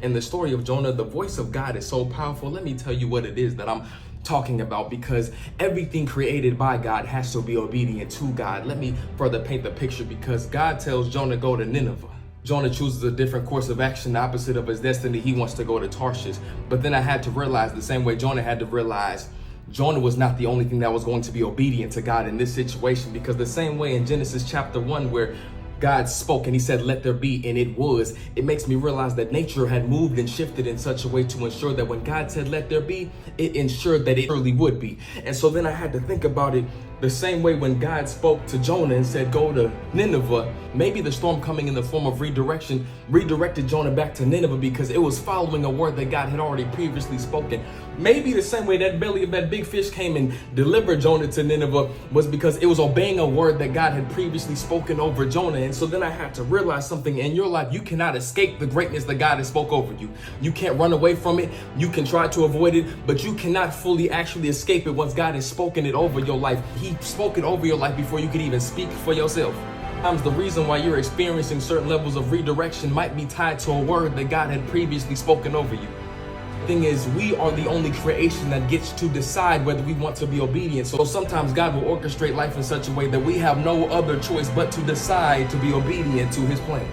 In the story of Jonah, the voice of God is so powerful. Let me tell you what it is that I'm talking about, because everything created by God has to be obedient to God. Let me further paint the picture, because God tells Jonah, go to Nineveh. Jonah chooses a different course of action, the opposite of his destiny. He wants to go to Tarshish. But then I had to realize, the same way Jonah had to realize, Jonah was not the only thing that was going to be obedient to God in this situation, because the same way in Genesis chapter 1, where God spoke and he said, let there be, and it was. It makes me realize that nature had moved and shifted in such a way to ensure that when God said, let there be, it ensured that it surely would be. And so then I had to think about it the same way when God spoke to Jonah and said, go to Nineveh. Maybe the storm coming in the form of redirected Jonah back to Nineveh because it was following a word that God had already previously spoken. Maybe the same way that belly of that big fish came and delivered Jonah to Nineveh was because it was obeying a word that God had previously spoken over Jonah. And so then I had to realize something in your life. You cannot escape the greatness that God has spoke over you. You can't run away from it. You can try to avoid it, but you cannot fully actually escape it once God has spoken it over your life. He spoke it over your life before you could even speak for yourself. Sometimes the reason why you're experiencing certain levels of redirection might be tied to a word that God had previously spoken over you. The thing is, we are the only creation that gets to decide whether we want to be obedient. So sometimes God will orchestrate life in such a way that we have no other choice but to decide to be obedient to his plan.